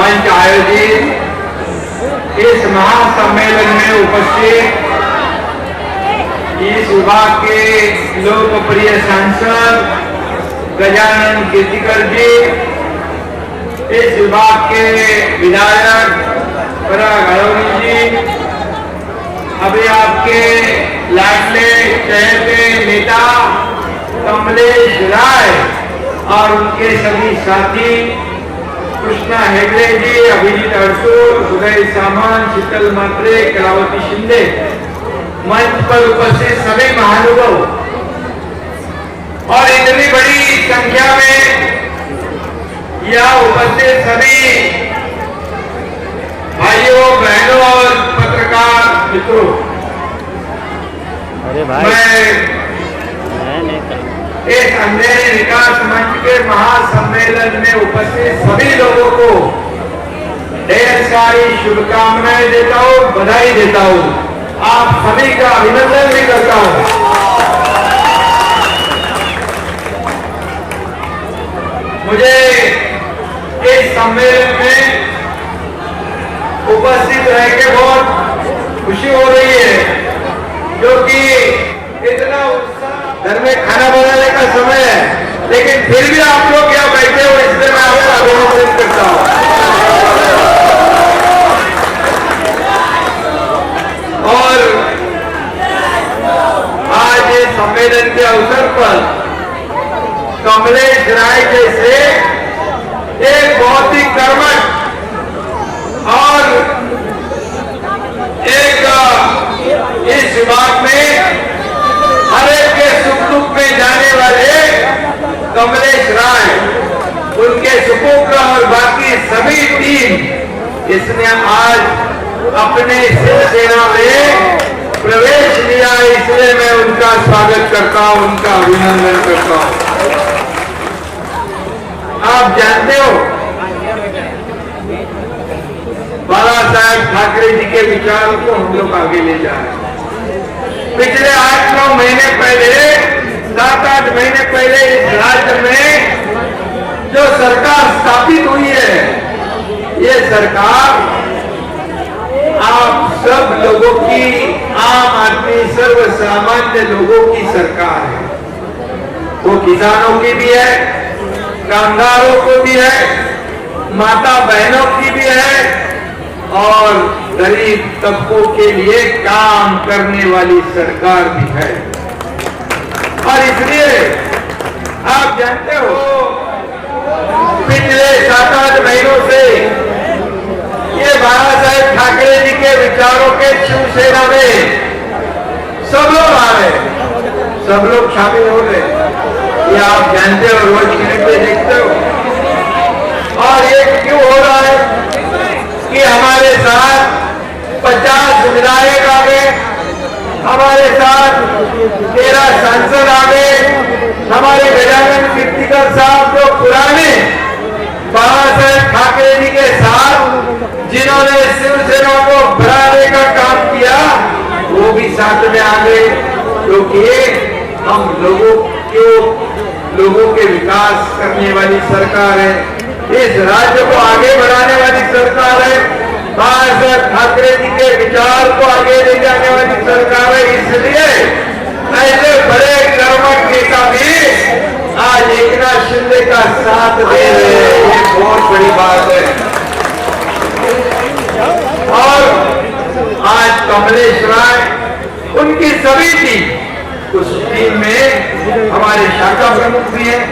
मंच आयोजित इस महासम्मेलन में उपस्थित इस विभाग के लोकप्रिय सांसद गजानन कीर्तिकर जी, इस विभाग के विधायक पराग अरोड़ी जी, अभी आपके लाडले चहेते नेता कमलेश राय और उनके सभी साथी कृष्णा हेगड़े जी, अभिजीत अड़सूर, उदय सामंत, शीतल मात्रे, कलावती शिंदे, मंच पर उपस्थित सभी महानुभाव और इतनी बड़ी संख्या में यह उपस्थित सभी भाइयों बहनों और पत्रकार मित्रों, मैं इस अंधेरे विकास मंच के महासम्मेलन में उपस्थित सभी लोगों को ढेर सारी शुभकामनाएं देता हूं, बधाई देता हूं, आप सभी का अभिनंदन भी करता हूं। मुझे इस सम्मेलन में उपस्थित रह के बहुत खुशी हो रही है, क्योंकि इतना उत्साह, घर में खाना बनाने का समय है, लेकिन फिर भी आप लोग यहाँ बैठे हो, इसलिए मैं आपका अभिनंदन करता हूँ। और आज इस सम्मेलन के अवसर पर कमलेश राय जैसे एक बहुत ही कर्मठ और एक इस विभाग में हर एक के सुख दुख में जाने वाले कमलेश राय, उनके सुपुत्र और बाकी सभी टीम, इसने आज अपने शिवसेना में प्रवेश लिया, इसलिए मैं उनका स्वागत करता हूं, उनका अभिनंदन करता हूं। आप जानते हो, बाला साहेब ठाकरे जी के विचारों को हम लोग आगे ले जा रहे हैं। पिछले 8-9 महीने पहले, 7-8 महीने पहले इस राज्य में जो सरकार स्थापित हुई है, ये सरकार आप सब लोगों की, आम आदमी, सर्व सामान्य लोगों की सरकार है। वो किसानों की भी है, कामगारों को भी है, माता बहनों की भी है और गरीब तबकों के लिए काम करने वाली सरकार भी है। और इसलिए आप जानते हो, पिछले 7-8 महीनों से ये बाला साहेब ठाकरे जी के विचारों के शिवसेना में सब लोग आ रहे, सब लोग शामिल हो रहे, ये आप जानते हो, रोज टीवी पे देखते हो। और ये क्यों हो रहा है कि हमारे साथ 50 विधायक आ गए, हमारे साथ 13 सांसद आ गए, हमारे गजानन कीर्तिकर साहब जो पुराने बाला साहेब ठाकरे जी के साथ जिन्होंने शिवसेना को बढ़ाने का काम किया, वो भी साथ में आ गए, क्योंकि हम लोगों के विकास करने वाली सरकार है, इस राज्य को आगे बढ़ाने वाली सरकार है, बाला साहेब ठाकरे जी के विचार को आगे ले जाने वाली सरकार है। इसलिए ऐसे बड़े कर्मठ नेता भी आज एकनाथ शिंदे का साथ दे रहे हैं, ये बहुत बड़ी बात है। और आज कमलेश राय, उनकी सभी टीम, उस टीम में हमारे शाखा प्रमुख भी हैं,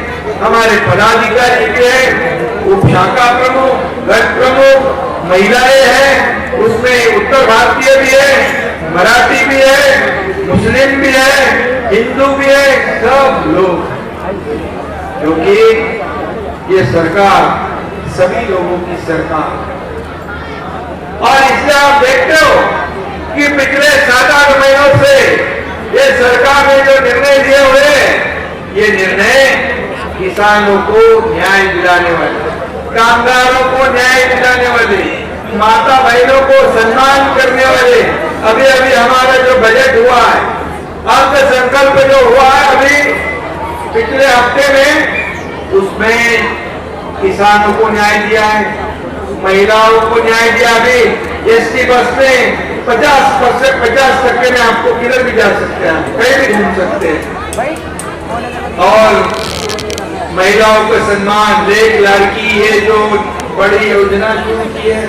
हमारे पदाधिकारी भी हैं, उप शाखा प्रमुख, गट प्रमुख, महिलाएं हैं, उसमें उत्तर भारतीय भी है, मराठी भी है, मुस्लिम भी है, हिंदू भी है, सब लोग, क्योंकि ये सरकार सभी लोगों की सरकार। और इससे आप देखते हो कि पिछले 7-8 महीनों से ये सरकार ने जो निर्णय दिए हुए, ये निर्णय किसानों को न्याय दिलाने वाले, कामगारों को न्याय दिलाने वाले, माता बहनों को सम्मान करने वाले। अभी अभी हमारा जो बजट हुआ है, अर्थ संकल्प जो हुआ है अभी पिछले हफ्ते में, उसमें किसानों को न्याय दिया है, महिलाओं को न्याय दिया। अभी एसटी बस में 50% में आपको किधर भी जा सकते हैं, कहीं भी घूम सकते हैं। और महिलाओं को सम्मान, 1 लड़की है जो बड़ी योजना शुरू की है,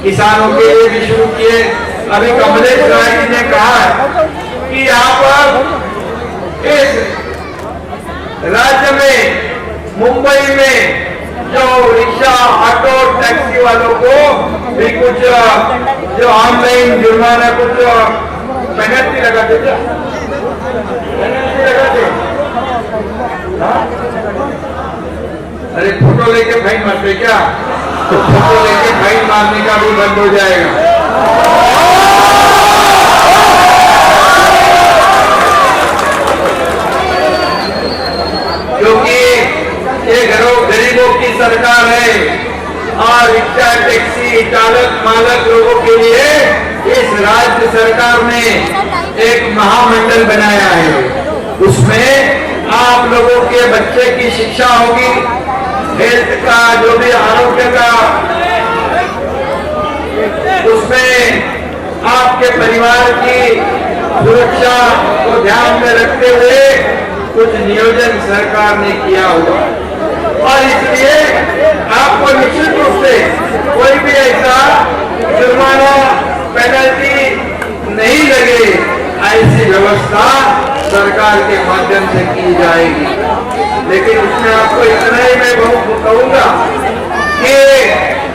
किसानों के लिए भी शुरू की है। अभी कमलेश राय जी ने कहा कि यहाँ पर इस राज्य में, मुंबई में जो रिक्शा, ऑटो, टैक्सी वालों को भी कुछ जो ऑनलाइन जुर्माना कुछ पेनल्टी लगाते थे, अरे फोटो लेके फाइन मारते क्या? तो फोटो लेके फाइन मारने का भी बंद हो जाएगा। क्योंकि ये गरीबों की सरकार है और रिक्शा, टैक्सी चालक मालक लोगों के लिए इस राज्य सरकार ने एक महामंडल बनाया है। उसमें आप लोगों के बच्चे की शिक्षा होगी, हेल्थ का जो भी आरोग्य का, उसमें आपके परिवार की सुरक्षा को ध्यान में रखते हुए कुछ नियोजन सरकार ने किया हुआ और इसलिए आपको निश्चित रूप से कोई भी ऐसा जुर्माना, पेनल्टी नहीं लगे, ऐसी व्यवस्था सरकार के माध्यम से की जाएगी। लेकिन उसमें आपको इतना ही मैं बहुत कहूंगा कि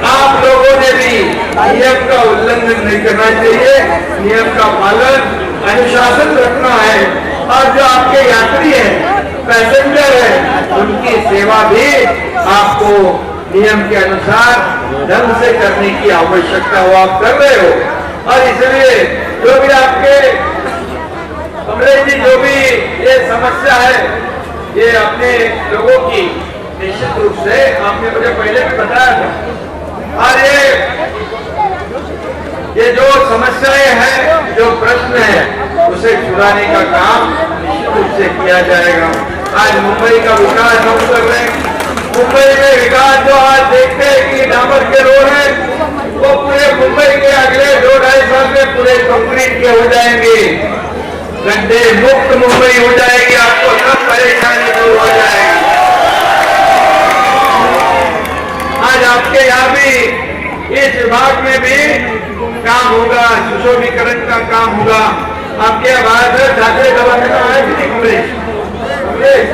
आप लोगों ने भी नियम का उल्लंघन नहीं करना चाहिए, नियम का पालन, अनुशासन रखना है और जो आपके यात्री हैं, पैसेंजर हैं, उनकी सेवा भी आपको नियम के अनुसार ढंग से करने की आवश्यकता हो, आप कर रहे हो। और इसलिए जो भी आपके कमलेश जी, जो भी ये समस्या है, ये अपने लोगों की निश्चित रूप से आपने मुझे पहले भी बताया था। और ये जो समस्याएं हैं, जो प्रश्न है, उसे छुड़ाने का काम निश्चित रूप से किया जाएगा। आज मुंबई का विकास हम कर रहे हैं। मुंबई में विकास जो आज देखते हैं कि डामर के रोड है, वो पूरे मुंबई के अगले 2-2.5 साल में पूरे कंक्रीट के हो जाएंगे, गड्ढे मुक्त मुंबई हो जाएगी, आपको सब परेशानी दूर हो जाएगी। आज आपके यहाँ भी इस विभाग में भी काम होगा, सुशोभीकरण का काम होगा। आपके बाहर ठाकरे दवाखाना है कि नहीं? कमलेश,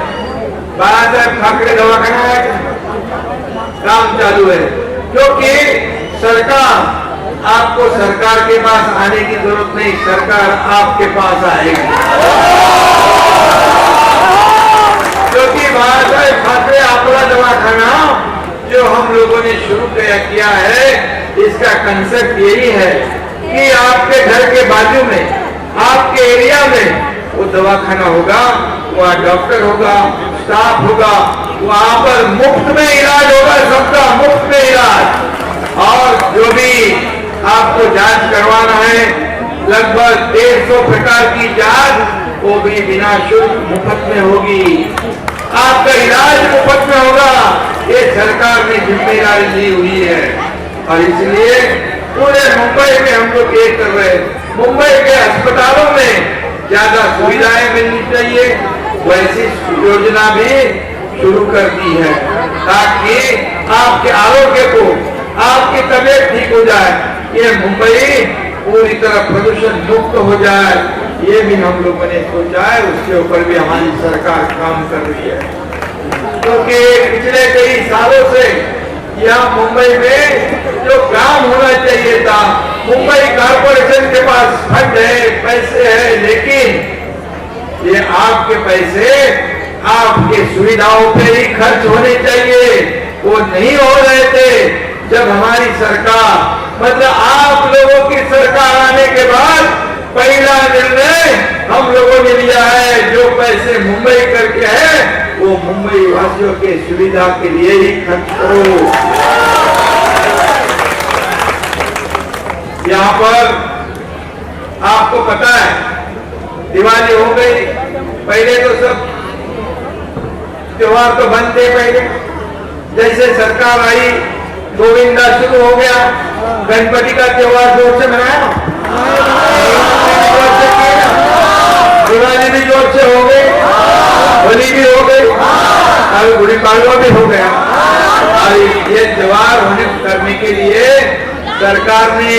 बाहर ठाकरे दवाखाना है, काम चालू है। क्योंकि सरकार, आपको सरकार के पास आने की जरूरत नहीं, सरकार आपके पास आएगी। क्योंकि बाहर ठाकरे आपला दवाखाना जो हम लोगों ने शुरू किया है, इसका कंसेप्ट यही है कि आपके घर के बाजू में, आपके एरिया में वो दवाखाना होगा, वहाँ डॉक्टर होगा, स्टाफ होगा, वहाँ पर मुफ्त में इलाज होगा, सबका मुफ्त में इलाज। और जो भी आपको जांच करवाना है, लगभग 150 प्रकार की जांच, वो भी बिना शुल्क मुफ्त में होगी। आपका इलाज मुफ्त में होगा। ये सरकार ने जिम्मेदारी ली हुई है और इसलिए पूरे मुंबई में हम लोग ये कर रहे हैं। मुंबई के अस्पतालों में ज्यादा सुविधाएं मिलनी चाहिए, वैसी योजना भी शुरू कर दी है ताकि आपके आरोग्य को, आपकी तबीयत ठीक हो जाए, ये मुंबई पूरी तरह प्रदूषण मुक्त हो जाए, ये भी हम लोगों ने सोचा है। उसके ऊपर भी हमारी सरकार काम कर रही है। क्योंकि पिछले कई सालों से यहाँ मुंबई में जो काम होना चाहिए था, मुंबई कॉर्पोरेशन के पास फंड है, पैसे है, लेकिन ये आपके पैसे आपके सुविधाओं पे ही खर्च होने चाहिए, वो नहीं हो रहे थे। जब हमारी सरकार, मतलब आप लोगों की सरकार आने के बाद पहला निर्णय हम लोगों ने लिया है, जो पैसे मुंबई करके है वो मुंबई वासियों के सुविधा के लिए ही खर्च करो। यहाँ पर आपको पता है दिवाली हो गई, पहले तो सब त्योहार तो बंद थे। पहले जैसे सरकार आई गोविंदा शुरू हो गया, गणपति का त्योहार जोर से मनाया, दिवाली भी जोर से हो गई, होली भी हो गई, अभी गुड़ी पाड़वा भी हो गया। और ये त्योहार होने करने के लिए सरकार ने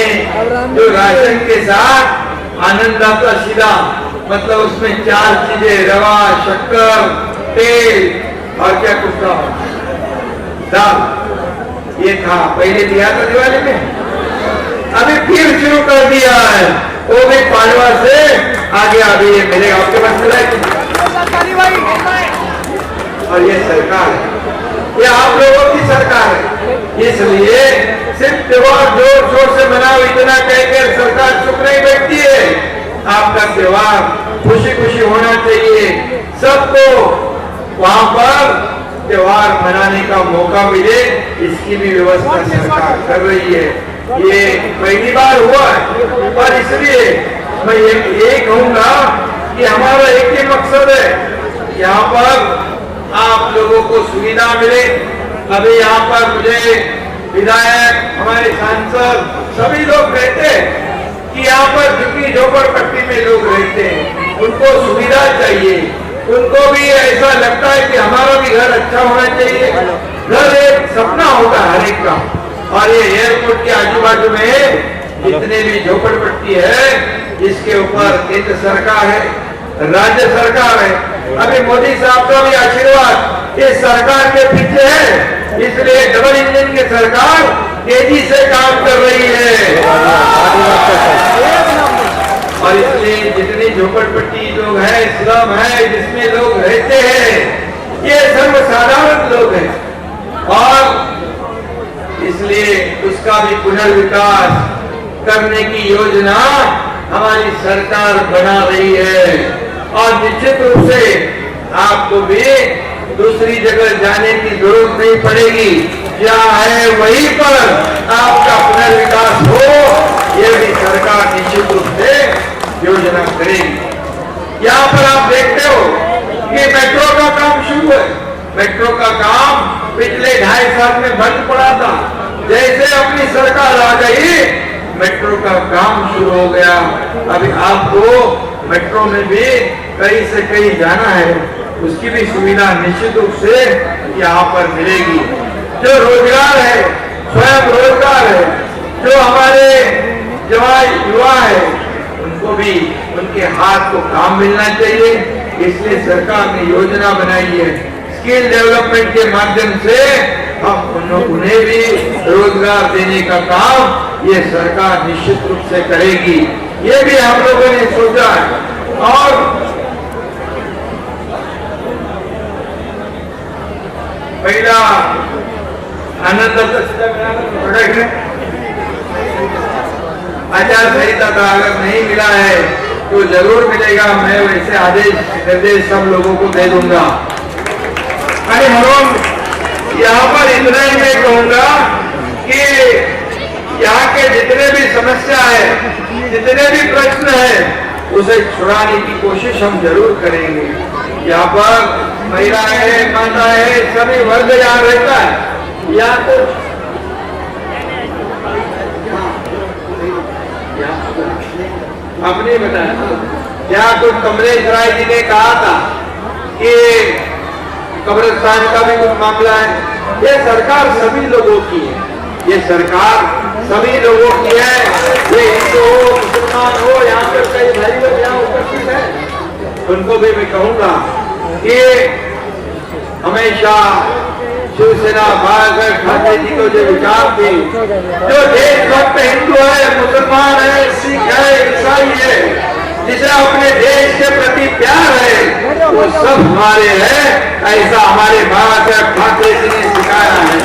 जो राशन के साथ आनंददाता सीधा, मतलब उसमें 4 चीजें, रवा, शक्कर, तेल और क्या कुछ था, दाल, ये था। पहले दिया था दिवाली में, अभी फिर शुरू कर दिया है, वो भी पाड़वा से आगे अभी ये मिलेगा। आपके पास मिला है? और ये सरकार है, ये आप लोगों की सरकार है, इसलिए सिर्फ त्योहार जोर शोर से मनाओ इतना कहकर सरकार चुप नहीं बैठती है। आपका त्योहार खुशी खुशी होना चाहिए, सबको वहां पर त्योहार मनाने का मौका मिले, इसकी भी व्यवस्था सरकार कर रही है। ये पहली बार हुआ है और इसलिए मैं ये कहूंगा कि हमारा एक ही मकसद है, यहाँ पर आप लोगों को सुविधा मिले। अभी यहाँ पर मुझे विधायक, हमारे सांसद, सभी लोग कहते हैं कि यहाँ पर जितनी झोपड़पट्टी में लोग रहते हैं उनको सुविधा चाहिए, उनको भी ऐसा लगता है कि हमारा भी घर अच्छा होना चाहिए। घर एक सपना होता है हर एक का, और ये एयरपोर्ट के आजू बाजू में जितने भी झोपड़पट्टी है, इसके ऊपर केंद्र सरकार है, राज्य सरकार है, अभी मोदी साहब का भी आशीर्वाद इस सरकार के पीछे है, इसलिए डबल इंजन की सरकार तेजी से काम कर रही है। और इसलिए जितनी झोपड़पट्टी लोग हैं, स्लम है, जिसमें लोग रहते हैं, ये सर्वसाधारण लोग हैं, और इसलिए उसका भी पुनर्विकास करने की योजना हमारी सरकार बना रही है। और निश्चित रूप से आपको भी दूसरी जगह जाने की जरूरत नहीं पड़ेगी, जहाँ है वहीं पर आपका पुनर्विकास हो, यह भी सरकार निश्चित रूप से योजना करेगी। यहाँ पर आप देखते हो कि मेट्रो का काम शुरू है। मेट्रो का काम पिछले 2.5 साल में बंद पड़ा था, जैसे अपनी सरकार आ गई मेट्रो का काम शुरू हो गया। अभी आपको मेट्रो में भी कहीं से कहीं जाना है, उसकी भी सुविधा निश्चित रूप से यहाँ पर मिलेगी। जो रोजगार है, स्वयं रोजगार है, जो हमारे जवान युवा है, उनको भी उनके हाथ को काम मिलना चाहिए, इसलिए सरकार ने योजना बनाई है। स्किल डेवलपमेंट के माध्यम से हम उन्हें भी रोजगार देने का काम ये सरकार निश्चित रूप से करेगी, ये भी हम लोगों ने सोचा है। और पहला आनंद आचार संहिता का अगर नहीं मिला है तो जरूर मिलेगा, मैं वैसे आदेश निर्देश सब लोगों को दे दूंगा। अरे हम यहाँ पर इतना ही मैं कहूंगा कि यहाँ के जितने भी समस्या है, जितने भी प्रश्न है, उसे छुड़ाने की कोशिश हम जरूर करेंगे। यहाँ पर महिलाएं है, माता है, सभी वर्ग यहाँ रहता है। यहाँ कुछ आपने बताया, यहाँ कुछ कमलेश राय जी ने कहा था कि कब्रिस्तान का भी कुछ मामला है। ये सरकार सभी लोगों की है, ये सरकार सभी लोगों की है, ये हिंदू हो, मुसलमान हो, यहाँ पर कई भाई लोग यहाँ उपस्थित हैं, उनको भी मैं कहूँगा कि हमेशा शिवसेना बालासाहेब ठाकरे जी को जो विचार थी, जो देशभक्त हिंदू है, मुसलमान है, सिख है, ईसाई है, जिसे अपने देश के प्रति प्यार है, वो सब हमारे हैं, ऐसा हमारे बालासाहेब ठाकरे जी ने सिखाया है।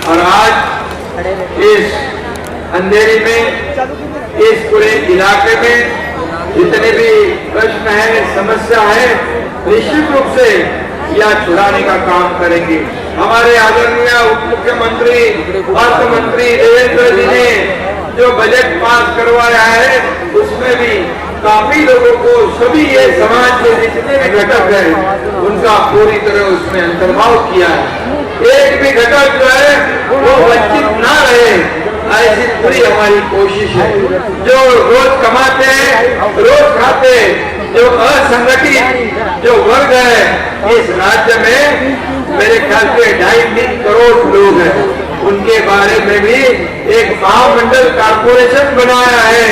और आज इस अंधेरी में, इस पूरे इलाके में जितने भी प्रश्न है, समस्या है, निश्चित रूप से यह छुड़ाने का काम करेंगे। हमारे आदरणीय उप मुख्यमंत्री अर्थ मंत्री देवेंद्र जी ने जो बजट पास करवाया है, उसमें भी काफी लोगों को, सभी ये समाज के जितने भी घटक हैं, उनका पूरी तरह उसमें अंतर्भाव किया है। एक भी घटक जो है वो वंचित ना रहे, ऐसी पूरी हमारी कोशिश है। जो रोज कमाते हैं, रोज खाते, जो असंगठित जो वर्ग है इस राज्य में, मेरे ख्याल से 2.5-3 करोड़ लोग हैं, उनके बारे में भी एक महामंडल कॉर्पोरेशन बनाया है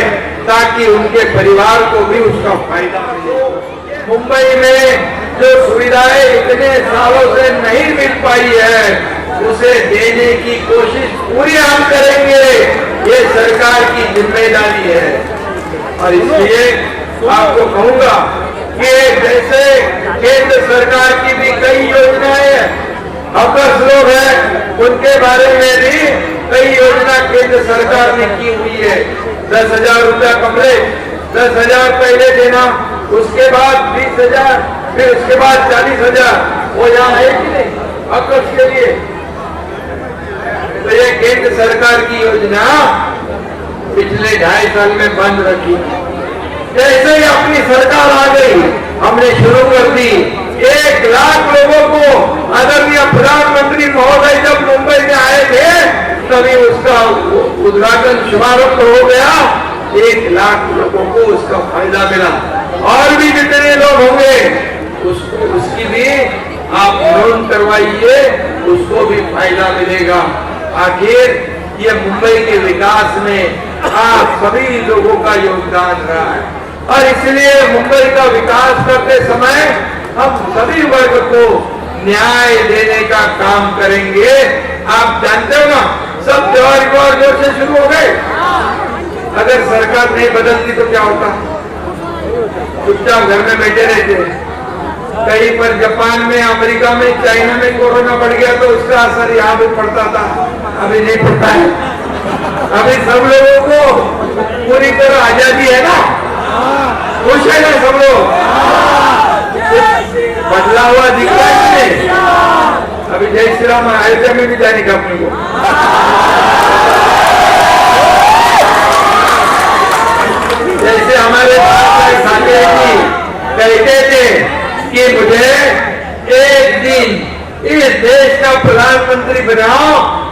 ताकि उनके परिवार को भी उसका फायदा मिले। मुंबई में जो सुविधाएं इतने सालों से नहीं मिल पाई है, उसे देने की कोशिश पूरी हम करेंगे, ये सरकार की जिम्मेदारी है। और इसलिए आपको कहूंगा कि जैसे केंद्र सरकार की भी कई योजनाएं हैं, अवकाश लोग हैं, उनके बारे में भी कई योजना केंद्र सरकार ने की हुई है। 10,000 रुपया कमरे, 10,000 पहले देना, उसके बाद 20,000, फिर उसके बाद 40,000, वो यहाँ है कि नहीं अवकाश के लिए। तो ये केंद्र सरकार की योजना पिछले 2.5 साल में बंद रखी। जैसे ही अपनी सरकार आ गई, हमने शुरू कर दी। 1 लाख लोगों को आदरणीय प्रधानमंत्री महोदय जब मुंबई में आए थे, तभी उसका उद्घाटन शुभारंभ हो गया। 1 लाख लोगों को उसका फायदा मिला, और भी जितने लोग होंगे उसकी भी आप लोन करवाइए, उसको भी फायदा मिलेगा। आखिर ये मुंबई के विकास में आप सभी लोगों का योगदान रहा है, और इसलिए मुंबई का विकास करते समय हम सभी वर्ग को न्याय देने का काम करेंगे। आप जानते हो ना, सब त्योहार बहुत जोर से शुरू हो गए। अगर सरकार नहीं बदलती तो क्या होता? चुपचाप घर में बैठे रहते। कहीं पर जापान में, अमेरिका में, चाइना में कोरोना बढ़ गया तो उसका असर यहाँ भी पड़ता था, अभी नहीं पड़ता है। अभी सब लोगों को पूरी तरह आजादी है ना, खुश है ना सब लोग? बदला हुआ दिख रहा है कि नहीं? अभी जय श्री राम अयोध्या में भी जाने का अपने को। जैसे हमारे साथी कहते थे कि मुझे एक दिन इस देश का प्रधानमंत्री बनाओ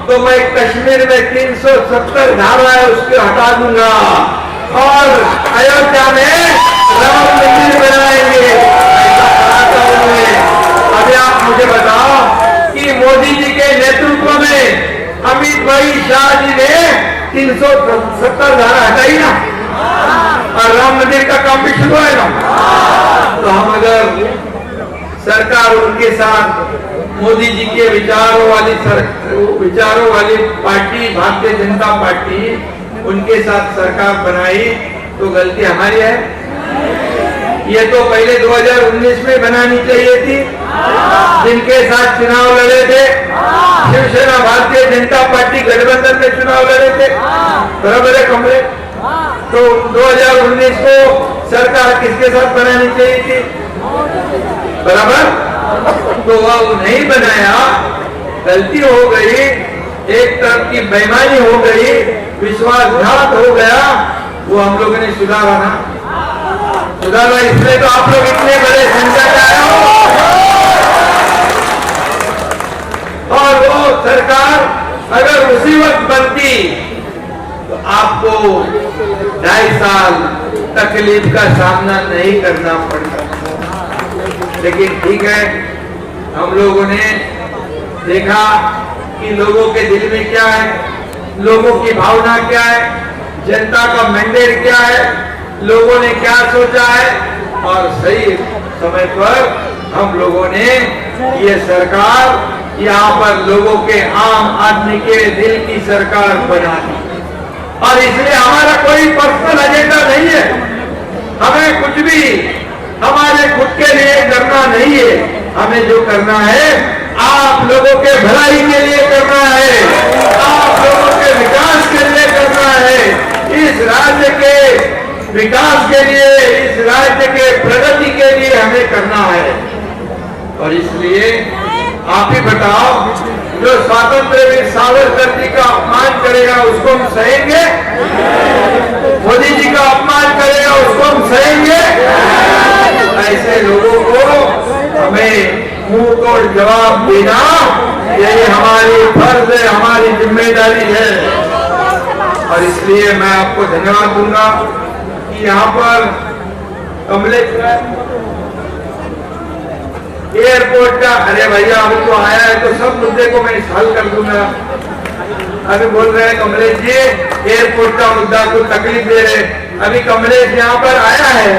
तो मैं कश्मीर में 370 धारा है उसको हटा दूंगा और अयोध्या में राम मंदिर बनाएंगे। ऐसा कहा था उन्होंने। अभी आप मुझे बताओ कि मोदी जी के नेतृत्व में अमित भाई शाह जी ने 370 धारा हटाई ना, और राम मंदिर का काम भी शुरू है ना। तो हम अगर सरकार उनके साथ मोदी जी के विचारों वाली पार्टी भारतीय जनता पार्टी उनके साथ सरकार बनाई तो गलती हमारी है। ये तो पहले 2019 में बनानी चाहिए थी। जिनके साथ चुनाव लड़े थे, शिवसेना भारतीय जनता पार्टी गठबंधन में चुनाव लड़े थे, बराबर है कमरे। तो 2019 को सरकार किसके साथ बनानी चाहिए थी? बराबर। तो वो नहीं बनाया, गलती हो गई, एक तरफ की बेईमानी हो गई, विश्वासघात हो गया, वो हम लोगों ने सुधारा ना। सुधारा इसलिए तो आप लोग इतने बड़े संकट आए हो। और वो सरकार अगर उसी वक्त बनती तो आपको 2.5 साल तकलीफ का सामना नहीं करना पड़ता। लेकिन ठीक है, हम लोगों ने देखा कि लोगों के दिल में क्या है, लोगों की भावना क्या है, जनता का मैंडेट क्या है, लोगों ने क्या सोचा है, और सही समय पर हम लोगों ने ये सरकार यहाँ पर लोगों के आम आदमी के दिल की सरकार बना दी। और इसलिए हमारा कोई पर्सनल एजेंडा नहीं है, हमें कुछ भी हमारे खुद के लिए करना नहीं है। हमें जो करना है आप लोगों के भलाई के लिए करना है, आप लोगों के विकास के लिए करना है, इस राज्य के विकास के लिए, इस राज्य के प्रगति के लिए हमें करना है। और इसलिए आप ही बताओ, जो स्वतंत्र वीर सावरकर जी का अपमान करेगा उसको हम सहेंगे? मोदी जी का अपमान करेगा उसको हम सहेंगे? ऐसे लोगों को हमें मुंह तोड़ जवाब देना यही हमारी फर्ज है, हमारी जिम्मेदारी है। और इसलिए मैं आपको धन्यवाद दूंगा कि यहाँ पर कमलेश्वर एयरपोर्ट का, अरे भैया अभी तो आया है तो सब मुद्दे को मैं हल कर दूंगा। अभी बोल रहे हैं कमलेश जी एयरपोर्ट का मुद्दा को तकलीफ दे रहे, अभी कमलेश यहाँ पर आया है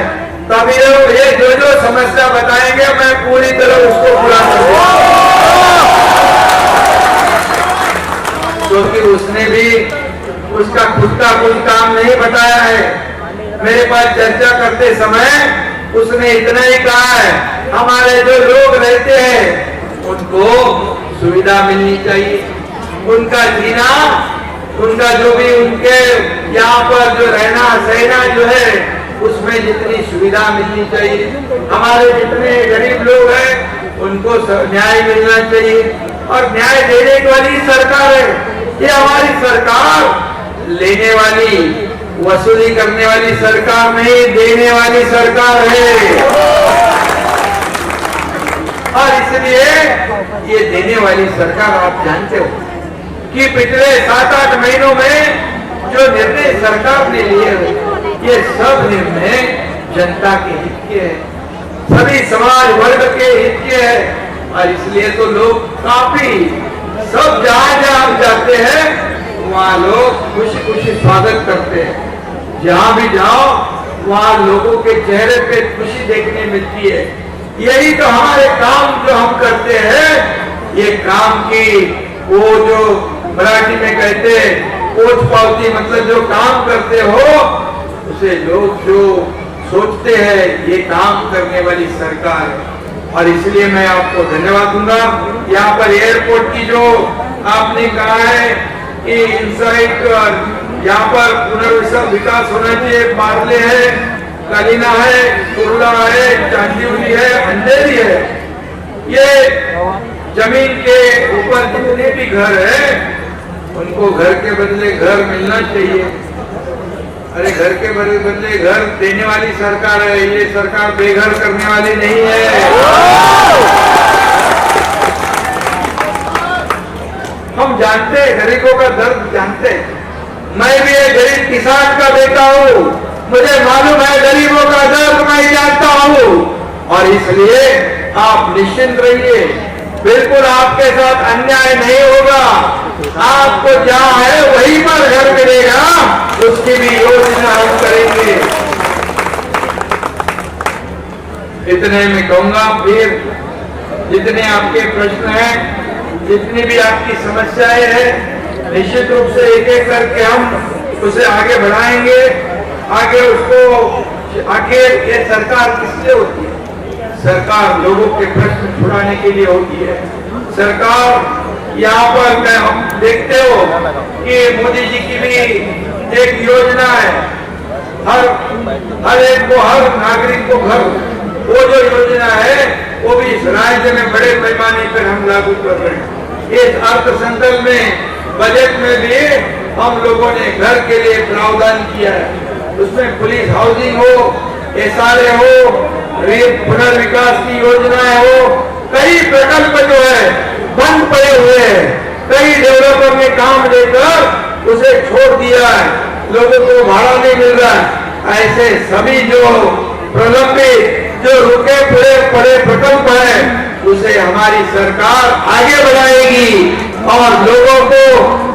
तो अभी ये जो समस्या बताएंगे मैं पूरी तरह उसको पूरा कर दूंगा, क्योंकि उसने भी उसका खुद का कोई काम नहीं बताया है। मेरे पास चर्चा करते समय उसने इतना ही कहा है, हमारे जो लोग रहते हैं उनको सुविधा मिलनी चाहिए, उनका जीना, उनका जो भी उनके यहाँ पर जो रहना सहना जो है उसमें जितनी सुविधा मिलनी चाहिए, हमारे जितने गरीब लोग हैं उनको न्याय मिलना चाहिए। और न्याय देने वाली सरकार है ये, हमारी सरकार लेने वाली वसूली करने वाली सरकार नहीं, देने वाली सरकार है। और इसलिए ये देने वाली सरकार, आप जानते हो कि पिछले 7-8 महीनों में जो निर्णय सरकार ने लिए ये सब निर्णय जनता के हित के हैं, सभी समाज वर्ग के हित के हैं। और इसलिए तो लोग काफी सब जहां हम जाते हैं वहां लोग खुशी खुशी स्वागत करते हैं, जहां भी जाओ वहां लोगों के चेहरे पे खुशी देखने मिलती है। यही तो हमारे काम जो हम करते हैं, ये काम की वो जो मराठी में कहते हैं पोच पावती, मतलब जो काम करते हो उसे लोग जो सोचते हैं ये काम करने वाली सरकार है। और इसलिए मैं आपको धन्यवाद दूंगा। यहाँ पर एयरपोर्ट की जो आपने कहा है कि इंसाइट यहाँ पर पुनर्विकास होना चाहिए, पार्ले है, कलीना है, कुर्ला है, चांदीवली है, अंधेरी है, ये जमीन के ऊपर जितने भी घर है उनको घर के बदले घर मिलना चाहिए। अरे घर के बदले घर देने वाली सरकार है, ये सरकार बेघर करने वाली नहीं है। हम जानते हैं गरीबों का दर्द जानते हैं, मैं भी एक गरीब किसान का बेटा हूँ, मुझे मालूम है गरीबों का दर्द मैं जानता हूँ। और इसलिए आप निश्चिंत रहिए, बिल्कुल आपके साथ अन्याय नहीं होगा, आपको जहाँ है वहीं पर घर मिलेगा, उसकी भी योजना हम करेंगे। इतने में कहूंगा, फिर जितने आपके प्रश्न हैं, जितनी भी आपकी समस्याएं हैं, निश्चित रूप से एक एक करके हम उसे आगे बढ़ाएंगे। आगे उसको आखिर ये सरकार किसलिए होती है? सरकार लोगों के प्रश्न छुड़ाने के लिए होती है। सरकार यहाँ पर हम देखते हो कि मोदी जी की भी एक योजना है, हर एक को, हर नागरिक को घर, वो जो योजना है वो भी इस राज्य में बड़े पैमाने पर हम लागू कर रहे हैं। इस अर्थ संकल्प में, बजट में भी हम लोगों ने घर के लिए प्रावधान किया है। उसमें पुलिस हाउसिंग हो, एसआरए हो, पुनर्विकास की योजनाएं हो, कई प्रकल्प जो है बंद पड़े हुए हैं, कई डेवलपर ने काम लेकर उसे छोड़ दिया है, लोगों को भाड़ा नहीं मिल रहा है। ऐसे सभी जो प्रलंबित, जो रुके पड़े प्रकल्प है, उसे हमारी सरकार आगे बढ़ाएगी और लोगों को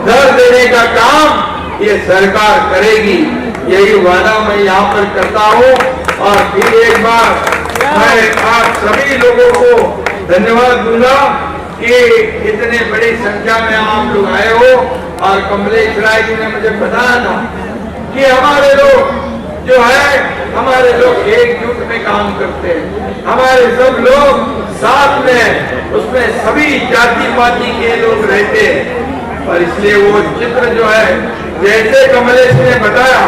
घर देने का काम ये सरकार करेगी। यही वादा मैं यहाँ पर करता हूँ। और फिर एक बार मैं आप सभी लोगों को धन्यवाद दूंगा कि इतने बड़ी संख्या में आप लोग आए हो। और कमलेश राय जी ने मुझे बताया था कि हमारे लोग जो है, हमारे लोग एकजुट में काम करते हैं, हमारे सब लोग साथ में, उसमें सभी जाति पाति के लोग रहते हैं। और इसलिए वो चित्र जो है, जैसे कमलेश ने बताया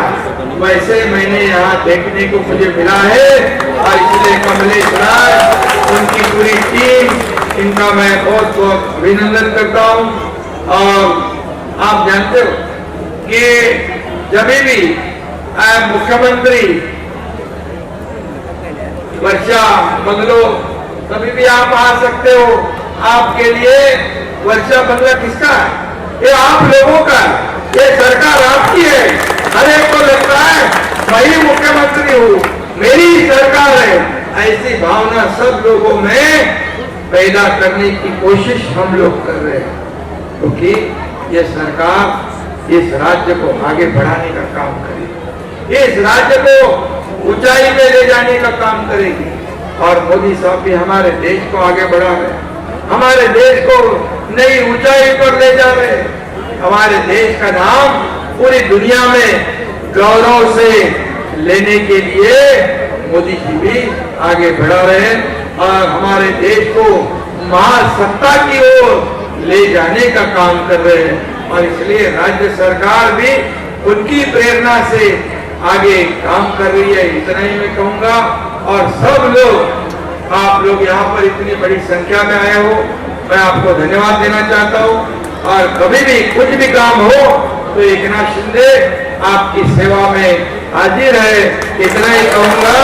वैसे मैंने यहाँ देखने को मुझे मिला है। और इसलिए कमलेश राय, उनकी पूरी टीम, इनका मैं बहुत बहुत अभिनंदन करता हूँ। और आप जानते हो कि जब भी मुख्यमंत्री वर्षा बंगलो, कभी भी आप आ सकते हो, आपके लिए वर्षा बंगला किसका है? ये आप लोगों का है। ये सरकार आपकी है। हर एक को लगता है मैं ही मुख्यमंत्री हूँ, मेरी सरकार है। ऐसी भावना सब लोगों में पैदा करने की कोशिश हम लोग कर रहे हैं, क्योंकि ये सरकार इस राज्य को आगे बढ़ाने का काम करेगी, इस राज्य को ऊंचाई में ले जाने का काम करेगी। और मोदी साहब भी हमारे देश को आगे बढ़ा रहे हैं, हमारे देश को नई ऊंचाई पर ले जा रहे हैं। हमारे देश का नाम पूरी दुनिया में गौरव से लेने के लिए मोदी जी भी आगे बढ़ा रहे हैं और हमारे देश को महासत्ता की ओर ले जाने का काम कर रहे हैं। और इसलिए राज्य सरकार भी उनकी प्रेरणा से आगे काम कर रही है, इतना ही मैं कहूंगा। और सब लोग, आप लोग यहाँ पर इतनी बड़ी संख्या में आए हो, मैं आपको धन्यवाद देना चाहता हूँ। और कभी भी कुछ भी काम हो तो एकनाथ शिंदे आपकी सेवा में हाजिर है, इतना ही कहूंगा।